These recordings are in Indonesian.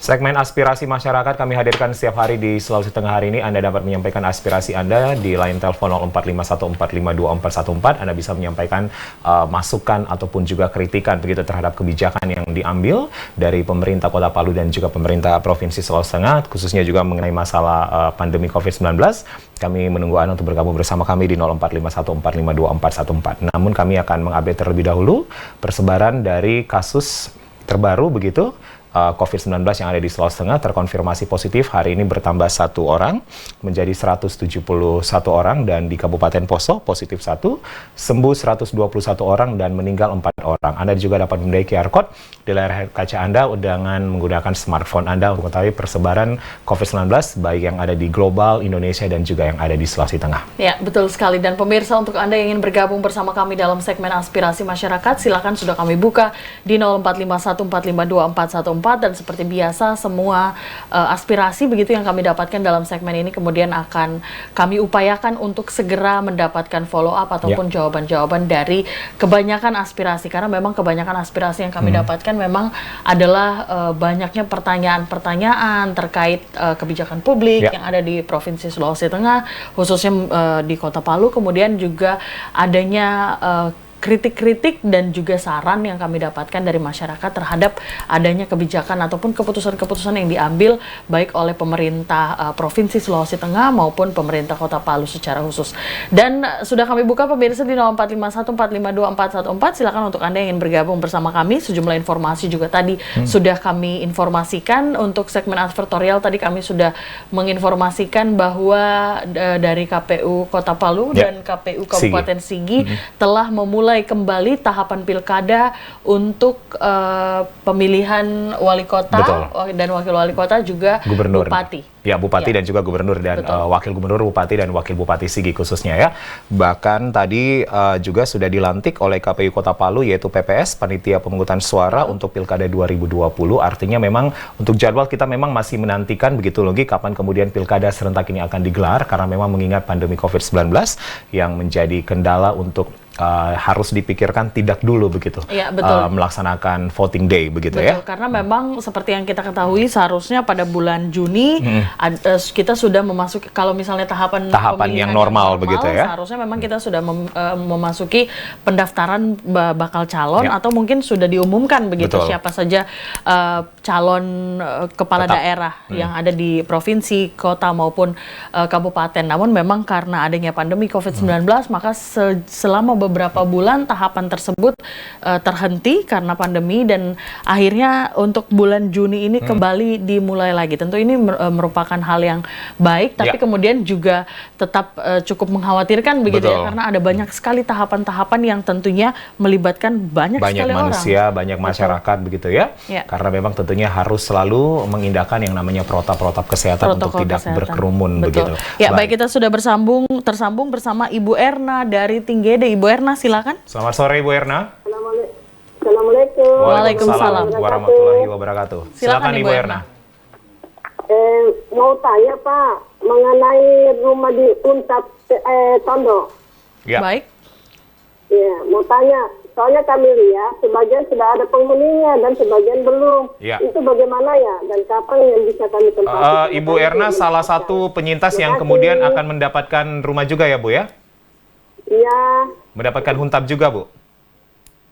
Segmen aspirasi masyarakat kami hadirkan setiap hari di Sulawesi Tengah. Hari ini Anda dapat menyampaikan aspirasi Anda di line telepon 0451452414. Anda bisa menyampaikan masukan ataupun juga kritikan begitu terhadap kebijakan yang diambil dari pemerintah Kota Palu dan juga pemerintah Provinsi Sulawesi Tengah, khususnya juga mengenai masalah pandemi COVID-19. Kami menunggu Anda untuk bergabung bersama kami di 0451452414. Namun kami akan mengupdate terlebih dahulu persebaran dari kasus terbaru begitu. COVID-19 yang ada di Sulawesi Tengah terkonfirmasi positif hari ini bertambah 1 orang menjadi 171 orang, dan di Kabupaten Poso positif 1, sembuh 121 orang dan meninggal 4 orang. Anda juga dapat memiliki QR Code di layar kaca Anda dengan menggunakan smartphone Anda untuk mengetahui persebaran COVID-19 baik yang ada di global, Indonesia dan juga yang ada di Sulawesi Tengah. Ya, betul sekali. Dan pemirsa, untuk Anda yang ingin bergabung bersama kami dalam segmen aspirasi masyarakat, silakan sudah kami buka di 0451452414. Dan seperti biasa, semua aspirasi begitu yang kami dapatkan dalam segmen ini kemudian akan kami upayakan untuk segera mendapatkan follow up ataupun jawaban-jawaban dari kebanyakan aspirasi, karena memang kebanyakan aspirasi yang kami dapatkan memang adalah banyaknya pertanyaan-pertanyaan terkait kebijakan publik yang ada di Provinsi Sulawesi Tengah, khususnya di Kota Palu, kemudian juga adanya kritik-kritik dan juga saran yang kami dapatkan dari masyarakat terhadap adanya kebijakan ataupun keputusan-keputusan yang diambil baik oleh pemerintah Provinsi Sulawesi Tengah maupun pemerintah Kota Palu secara khusus. Dan sudah kami buka pemirsa di 0451452414. Silakan untuk Anda yang ingin bergabung bersama kami. Sejumlah informasi juga tadi sudah kami informasikan. Untuk segmen advertorial tadi kami sudah menginformasikan bahwa dari KPU Kota Palu dan KPU Kabupaten Sigi telah memulai kembali tahapan pilkada untuk pemilihan wali kota dan wakil wali kota, juga Gubernur. Bupati. Ya, Bupati dan juga Gubernur dan Wakil Gubernur, Bupati dan Wakil Bupati Sigi khususnya ya. Bahkan tadi juga sudah dilantik oleh KPU Kota Palu yaitu PPS, Panitia Pemungutan Suara untuk Pilkada 2020. Artinya memang untuk jadwal kita memang masih menantikan begitu lagi kapan kemudian Pilkada serentak ini akan digelar, karena memang mengingat pandemi COVID-19 yang menjadi kendala untuk harus dipikirkan tidak dulu begitu melaksanakan voting day begitu ya. Karena memang seperti yang kita ketahui seharusnya pada bulan Juni kita sudah memasuki, kalau misalnya tahapan yang normal begitu ya. Seharusnya memang kita sudah memasuki pendaftaran bakal calon atau mungkin sudah diumumkan begitu siapa saja calon kepala daerah yang ada di provinsi, kota maupun kabupaten. Namun memang karena adanya pandemi COVID-19 maka selama beberapa bulan tahapan tersebut terhenti karena pandemi, dan akhirnya untuk bulan Juni ini kembali dimulai lagi. Tentu ini merupakan hal yang baik, tapi kemudian juga tetap cukup mengkhawatirkan begitu ya, karena ada banyak sekali tahapan-tahapan yang tentunya melibatkan banyak sekali manusia, orang. banyak masyarakat begitu ya. Karena memang tentunya harus selalu mengindahkan yang namanya protap-protap kesehatan untuk tidak berkerumun begitu. Ya, baik, kita sudah tersambung bersama Ibu Erna dari Tinggede. Ibu Erna, silakan. Selamat sore Ibu Erna. Assalamualaikum. Waalaikumsalam warahmatullahi wabarakatuh. Silakan Ibu Erna. Mau tanya Pak mengenai rumah di Untap Tondo. Ya. Baik. Ya, mau tanya. Soalnya kami lihat sebagian sudah ada penghuninya dan sebagian belum. Itu bagaimana ya? Dan kapan yang bisa kami tempati? Ibu Erna salah satu penyintas yang kemudian akan mendapatkan rumah juga ya Bu ya? Iya. Mendapatkan huntap juga Bu?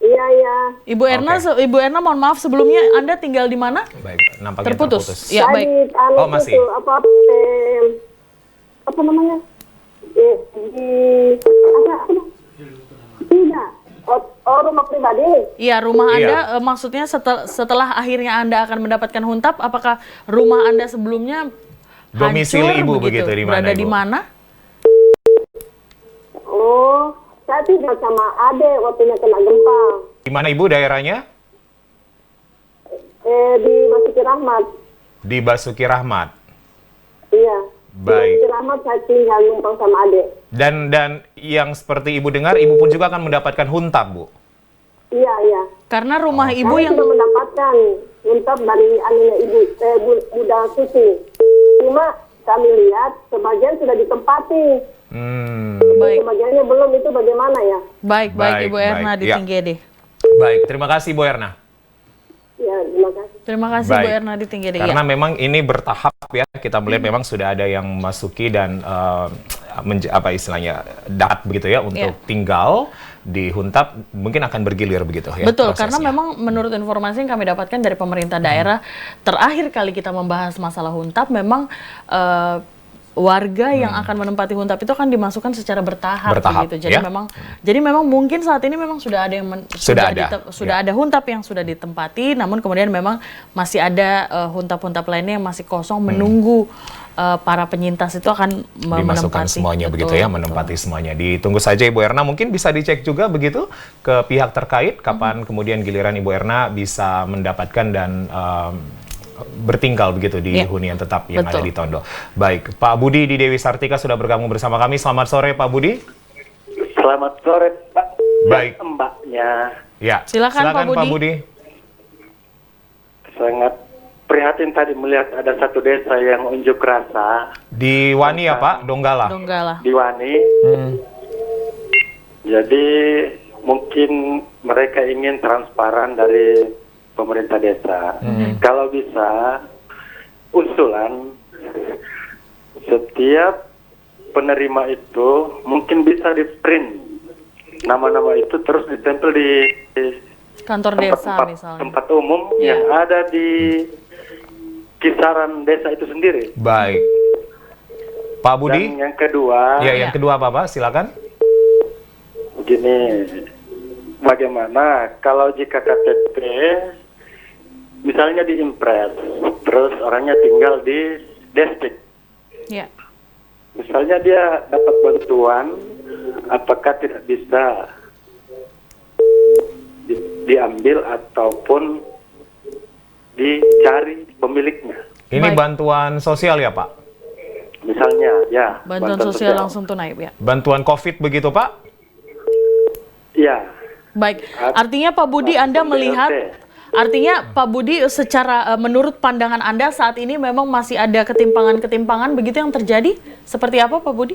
Iya, iya. Ibu Erna, mohon maaf sebelumnya, Anda tinggal di mana? Baik, nampaknya terputus. Ya, baik. Masih. Apa namanya? Tidak. Rumah pribadi. Iya, rumah Anda maksudnya setelah akhirnya Anda akan mendapatkan huntap, apakah rumah Anda sebelumnya domisili Ibu begitu di mana? Berada di mana? Oh, saya tinggal sama adek waktunya kena gempa. Di mana Ibu daerahnya? Di Basuki Rahmat. Di Basuki Rahmat. Iya. Baik. Basuki Rahmat saya tinggal numpang sama adek. Dan yang seperti Ibu dengar, Ibu pun juga akan mendapatkan huntap, Bu? Iya, iya. Karena rumah Ibu saya yang sudah mendapatkan Huntap dari anunya Bunda Susi. Cuma kami lihat sebagian sudah ditempati. Baik. Sebagiannya belum, itu bagaimana ya? Baik, Ibu Erna di Tinggede. Baik, terima kasih Bu Erna. Ya, terima kasih. Terima kasih Bu Erna di Tinggede. Karena memang ini bertahap ya, kita melihat memang sudah ada yang memasuki dan apa istilahnya dapat begitu ya untuk tinggal di Huntap, mungkin akan bergilir begitu ya. Betul, prosesnya. karena memang menurut informasi yang kami dapatkan dari pemerintah daerah, terakhir kali kita membahas masalah Huntap, memang warga yang akan menempati Huntap itu akan dimasukkan secara bertahap gitu. Jadi memang mungkin saat ini memang sudah ada yang ada Huntap yang sudah ditempati, namun kemudian memang masih ada Huntap-Huntap lainnya yang masih kosong menunggu para penyintas itu akan dimasukkan semuanya begitu ya, menempati semuanya. Ditunggu saja Ibu Erna, mungkin bisa dicek juga begitu ke pihak terkait kapan kemudian giliran Ibu Erna bisa mendapatkan dan bertinggal begitu di hunian tetap yang ada di Tondo. Baik, Pak Budi di Dewi Sartika sudah bergabung bersama kami. Selamat sore Pak Budi. Selamat sore Pak. Baik. Mbaknya. Ya, silakan Pak Budi. Sangat prihatin tadi melihat ada satu desa yang unjuk rasa. Di Wani ya Pak, Donggala. Di Wani. Jadi mungkin mereka ingin transparan dari pemerintah desa. Kalau bisa usulan setiap penerima itu mungkin bisa di print nama-nama itu terus ditempel di kantor desa misalnya. Tempat umum yang ada di kisaran desa itu sendiri. Baik. Pak Budi. Dan yang kedua. Ya, yang kedua apa Pak? Silakan. Begini, bagaimana kalau jika KTP misalnya diimpres, terus orangnya tinggal di distrik. Ya. Misalnya dia dapat bantuan, apakah tidak bisa diambil ataupun dicari pemiliknya? Ini bantuan sosial ya Pak? Misalnya, ya. Bantuan sosial langsung tunai ya. Bantuan COVID begitu Pak? Iya. Baik, artinya Pak Budi Anda melihat, artinya Pak Budi secara menurut pandangan Anda saat ini memang masih ada ketimpangan-ketimpangan begitu yang terjadi? Seperti apa Pak Budi?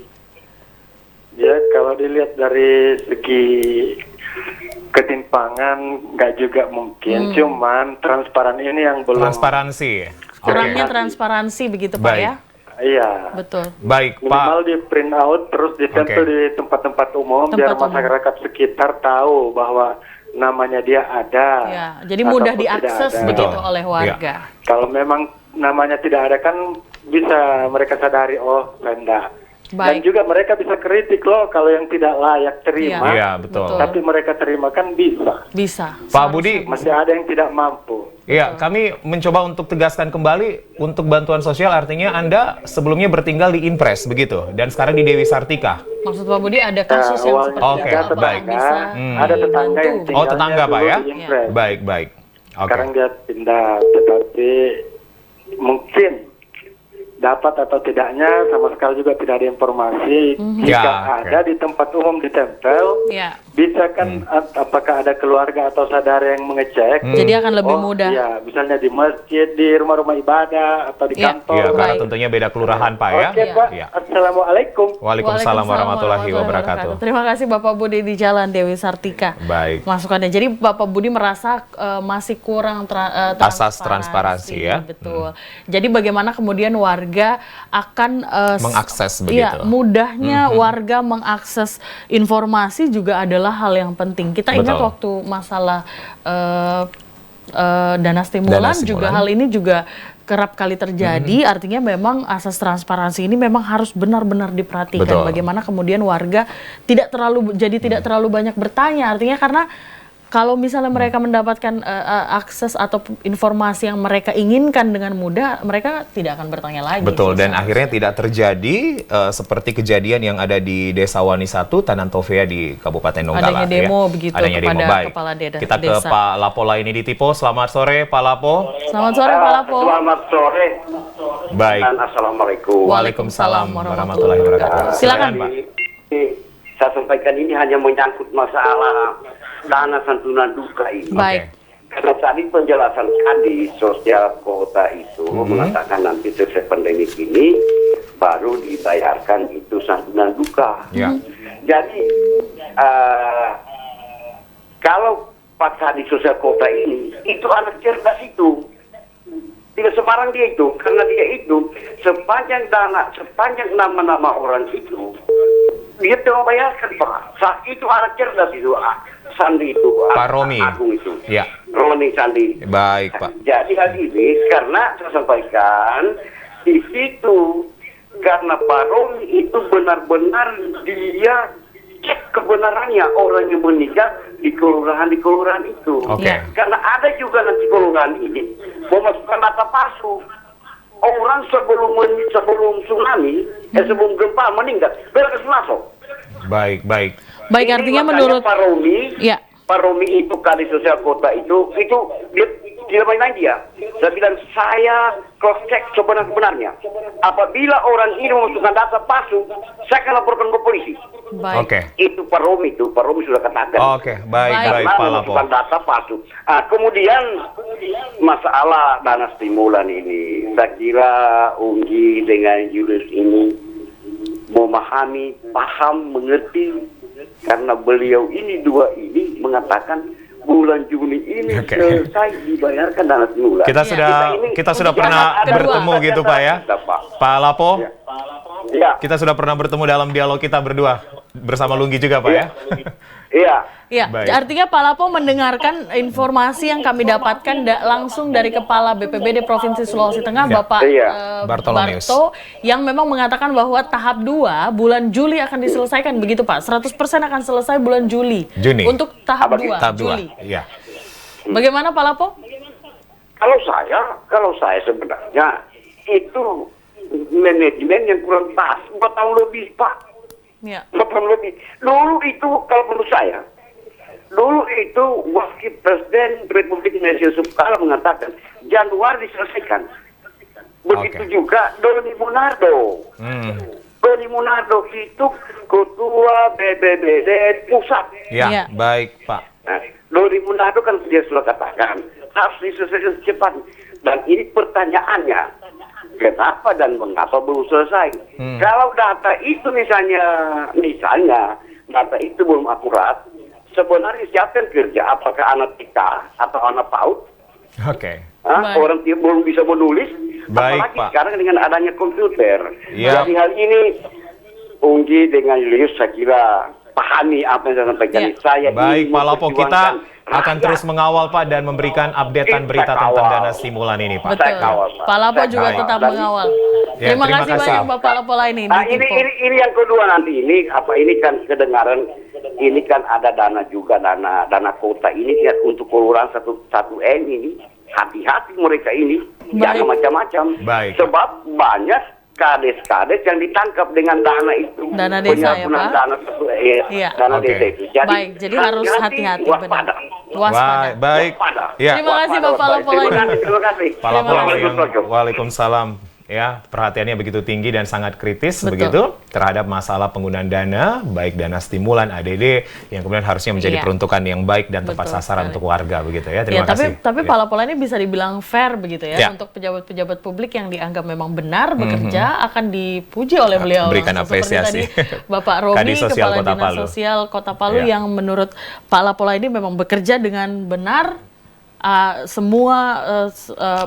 Ya, kalau dilihat dari segi ketimpangan nggak juga mungkin, cuman transparan ini yang belum. Transparansi. Kurangnya transparansi begitu Pak ya? Iya. Betul. Baik Pak. Minimal di print out terus ditempel di tempat-tempat umum biar masyarakat sekitar tahu bahwa namanya dia ada. Ya, jadi mudah diakses begitu oleh warga. Ya. Kalau memang namanya tidak ada kan bisa mereka sadari enggak. Dan juga mereka bisa kritik loh kalau yang tidak layak terima. Iya, betul. Tapi mereka terima kan bisa. Bisa. Pak Budi, masih ada yang tidak mampu. Iya, kami mencoba untuk tegaskan kembali untuk bantuan sosial artinya Anda sebelumnya bertinggal di Impres begitu dan sekarang di Dewi Sartika. Maksud Pak Budi ada kasus yang seperti itu baik. Bisa ada tetangga yang tinggalnya tetangga Pak ya? Baik. Sekarang dia pindah, tetapi mungkin dapat atau tidaknya sama sekali juga tidak ada informasi. Jika ada di tempat umum ditempel, bisa kan apakah ada keluarga atau saudara yang mengecek. Jadi akan lebih mudah. Ya, misalnya di masjid, di rumah-rumah ibadah atau di kantor. Iya, karena tentunya beda kelurahan Pak ya. Oke Pak, Assalamualaikum. Waalaikumsalam warahmatullahi wabarakatuh. Terima kasih Bapak Budi di Jalan Dewi Sartika. Baik. Masukannya. Jadi Bapak Budi merasa masih kurang asas transparansi ya. Betul. Jadi bagaimana kemudian warga akan mengakses begitu. Mudahnya warga mengakses informasi juga adalah hal yang penting. Kita ingat waktu masalah dana stimulan juga hal ini juga kerap kali terjadi. Artinya memang asas transparansi ini memang harus benar-benar diperhatikan. Bagaimana kemudian warga tidak terlalu banyak bertanya. Artinya karena kalau misalnya mereka mendapatkan akses atau informasi yang mereka inginkan dengan mudah, mereka tidak akan bertanya lagi. Betul, dan akhirnya tidak terjadi seperti kejadian yang ada di Desa Wani 1, Tanantovea di Kabupaten Donggala. Adanya demo begitu kepada kepala desa. Kita ke Pak Lapo lain di Tipo. Selamat sore Pak Lapo. Selamat sore Pak Lapo. Selamat sore. Baik. Assalamualaikum. Waalaikumsalam warahmatullahi wabarakatuh. Silakan Pak. Saya sampaikan ini hanya menyangkut masalah dana santunan duka ini. Baik. Karena tadi penjelasan Kadis Sosial Kota itu mengatakan nanti selesai pandemi ini baru dibayarkan itu santunan duka. Ya. Jadi kalau Pak Kadis Sosial Kota ini itu anak cerdas itu. Tidak sembarang dia itu, karena dia itu sepanjang nama-nama orang itu dia tidak membayarkan, Pak. Saat itu anak cerdas itu, Sandi itu, Pak Romi. Agung itu, Ya. Romi Sandi. Baik, Pak. Jadi hal ini karena saya sampaikan di situ karena Pak Romi itu benar-benar dia cek kebenarannya orang yang meninggal di kelurahan itu. Oke. Karena ada juga nanti kelurahan ini memasukkan data palsu. Orang sebelum tsunami, sebelum gempa meninggal, berkas masuk. Baik. Baik, artinya Makanya menurut Pak Romi, ya. Pak Romi itu Kadis Sosial Kota itu dia tidak main dia. Saya bilang saya cross check sebenarnya. Apabila orang ini memasukkan data palsu, saya akan laporkan ke polisi. Baik. Oke. Itu Pak Romi sudah katakan. Oke, baik Karena Pak Lapo. memasukkan data palsu. Kemudian masalah dana stimulan ini, saya kira Unggi dengan Julius ini memahami, paham, mengerti karena beliau ini dua ini mengatakan bulan Juni ini selesai dibayarkan dana stimulan. Kita sudah pernah bertemu gitu Pak ya, Pak Lapo. Ya. Kita sudah pernah bertemu dalam dialog kita berdua bersama Lunggi juga Pak ya. Iya. Ya, Baik. artinya Pak Lapo mendengarkan informasi yang kami dapatkan langsung dari Kepala BPBD Provinsi Sulawesi Tengah, Ya. Bapak Bartolomeus. Barto, yang memang mengatakan bahwa tahap 2 bulan Juli akan diselesaikan, begitu Pak? 100% akan selesai bulan Juni. Untuk tahap 2, Tahap 2. Juli. Iya. Bagaimana Pak Lapo? Kalau saya sebenarnya itu manajemen yang kurang pas. 4 tahun lebih, Pak. Ya. 4 tahun lebih. Dulu itu kalau menurut saya, Wakil Presiden Republik Indonesia Yusuf Kala mengatakan Januari diselesaikan. Begitu juga Doni Monardo. Doni Monardo itu Ketua BPBD Pusat. Ya, baik Pak. Nah, Doni Monardo kan dia sudah katakan harus diselesaikan cepat. Dan ini pertanyaannya, kenapa dan mengapa belum selesai? Kalau data itu misalnya data itu belum akurat, sebenarnya siapa yang kerja? Apakah anak TK atau anak PAUD? Oke. Orang belum bisa menulis, Baik, apalagi Pak. sekarang dengan adanya komputer. Ya. Jadi hal ini Unggi dengan Julius saya kira pahami apa yang saya sampaikan. Ya. Saya Baik ingin Pak Lapo, kita memperjuangkan akan rakyat. terus mengawal Pak dan memberikan updatean berita Kita tentang kawal. dana stimulan ini Pak. Betul. Saya kawal, Pak. Pak Lapo Saya juga kawal. tetap Dan- mengawal. Ya, Terima terima kasih kasih. banyak Bapak Lapo lain ini. Ini yang kedua nanti ini kan kedengaran ini kan ada dana juga dana kota ini ya, untuk kelurahan 1M ini hati-hati mereka ini jangan macam-macam. Baik. Sebab banyak kades-kades yang ditangkap dengan dana itu. Dana desa ya, Penyalahgunaan Pak? Dana, Iya. dana Oke. desa itu. Jadi harus hati-hati, waspada. Waspada. Baik. Waspada. Ya. Terima kasih Bapak Lapo lain. Terima kasih. Pak Lapo Terima kasih. yang Waalaikumsalam. Ya, perhatiannya begitu tinggi dan sangat kritis Betul. begitu terhadap masalah penggunaan dana, baik dana stimulan ADD yang kemudian harusnya menjadi Iya. peruntukan yang baik dan tepat Betul sasaran sekali. untuk warga begitu ya. Ya, Terima kasih. tapi Ya. Pak Lapo ini bisa dibilang fair begitu ya, Ya. untuk pejabat-pejabat publik yang dianggap memang benar bekerja akan dipuji oleh beliau. Berikan langsung. apresiasi. Seperti tadi Bapak Romi, Kadis Sosial Kepala Kota Dinas Palu. Sosial Kota Palu Ya. yang menurut Pak Lapo ini memang bekerja dengan benar. Semua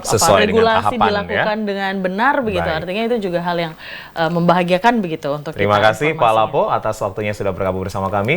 Sesuai dengan regulasi tahapan, dilakukan dengan benar begitu. Baik. Artinya itu juga hal yang membahagiakan begitu untuk Terima kita kasih Pak informasinya. Lapo atas waktunya sudah bergabung bersama kami.